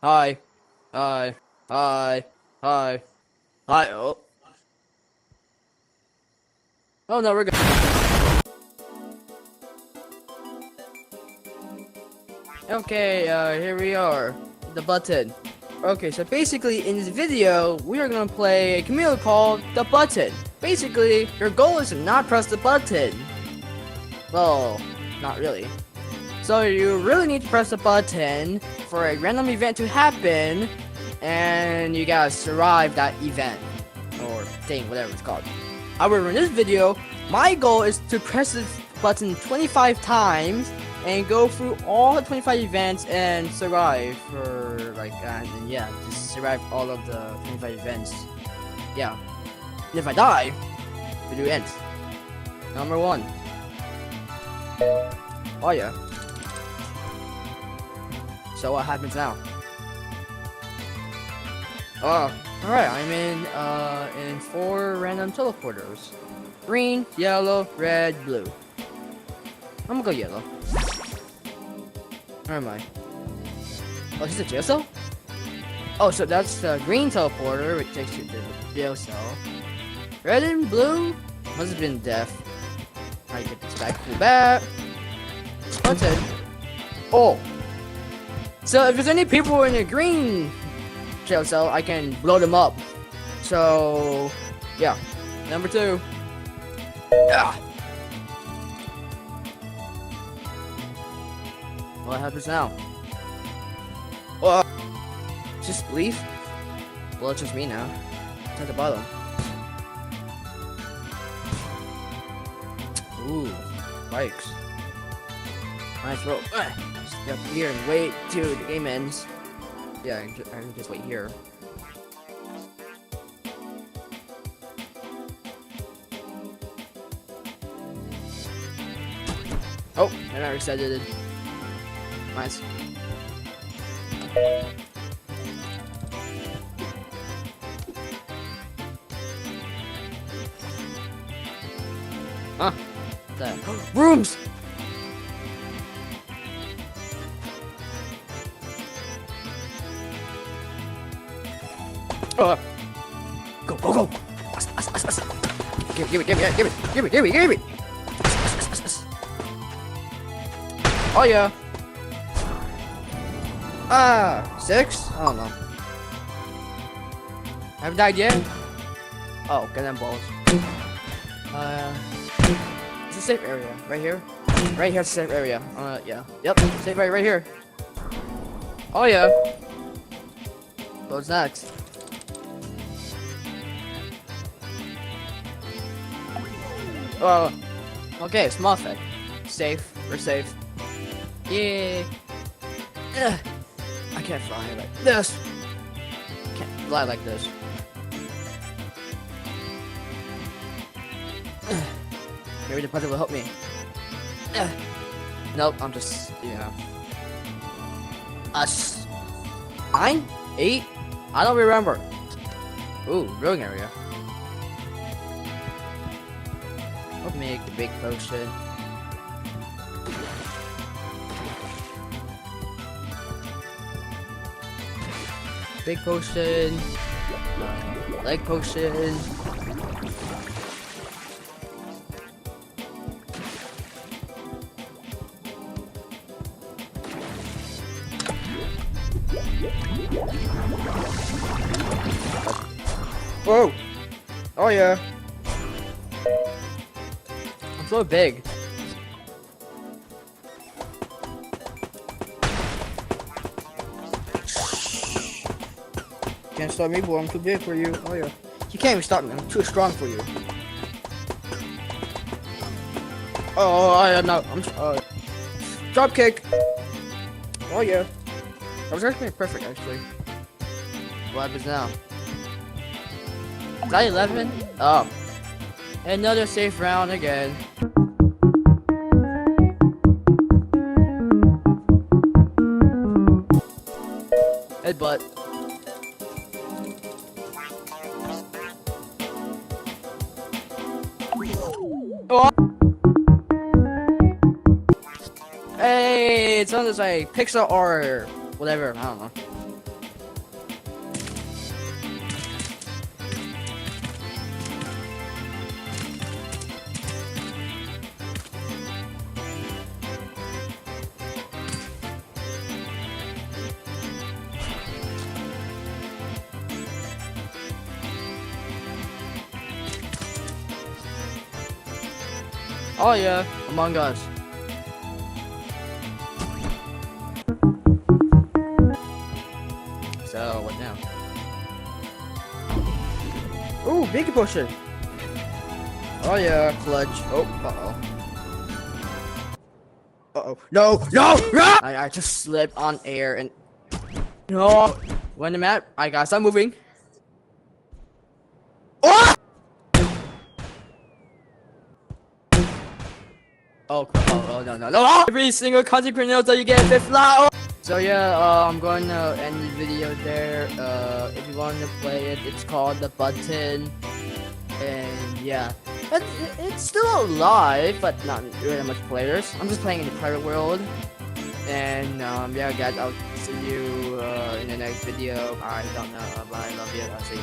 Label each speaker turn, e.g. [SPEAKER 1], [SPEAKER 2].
[SPEAKER 1] Hi. Hi. Hi. Hi. Hi. Oh. Oh no, we're good. Okay, here we are. The button. Okay, so basically in this video, we are gonna play a community called The Button. Basically, your goal is to not press the button. Well, not really. So you really need to press the button for a random event to happen, and you gotta survive that event. Or thing, whatever it's called. However, in this video, my goal is to press this button 25 times and go through all the 25 events and survive for like and yeah, just survive all of the 25 events. Yeah. And if I die, the video ends. Number 1. Oh yeah. So what happens now? Oh, alright, I'm in 4 random teleporters. Green, yellow, red, blue. I'm gonna go yellow. Where am I? Oh, this is a jail cell? Oh, so that's the green teleporter, which takes you to the jail cell. Red and blue must have been death. I get this back. Cool back. Button. Oh. So if there's any people in the green jail cell, I can blow them up. So, yeah. Number 2. Ah. What happens now? Just leave? Well, it's just me now. It's at the bottom. Ooh, bikes. Nice rope. Just get up here and wait till the game ends. Yeah, I can just wait here. Oh, and I reset it. Nice. Huh? There. Rooms! Go, go, go! Give me! Oh yeah! 6? I don't know. Haven't died yet? Oh, get them balls. It's a safe area. Right here? Right here's a safe area. Yeah. Yep, safe right here. Oh yeah. What's next? Oh, okay, small effect. Safe. We're safe. Yeah. Ugh. I can't fly like this. Can't fly like this. Ugh. Maybe the puzzle will help me. Ugh. Nope, I'm just, you know. 9? 8? I don't remember. Ooh, brewing area. I'll make the big potion. Big potion. Leg potion. Whoa! Oh yeah. I'm so big. Can't stop me, boy. I'm too big for you. Oh yeah. You can't even stop me. I'm too strong for you. Oh, I am not. Drop kick. Oh yeah. That was actually perfect, actually. What happens now? Is that 11? Oh. Another safe round again. Headbutt. Oh. Hey, it's on this like pixel or whatever. I don't know. Oh yeah, Among Us. So what now? Ooh, big potion. Oh yeah, clutch. Oh, No, no, no! I just slipped on air and no. When the map, I gotta stop moving. Oh! Oh, no, no, no! Every single consequence note that you get 5th level. So yeah, I'm going to end the video there. If you want to play it, it's called The Button. And yeah, it's still alive, but not really much players. I'm just playing in the private world. And yeah, guys, I'll see you in the next video. I don't know, but I love you. I'll see you.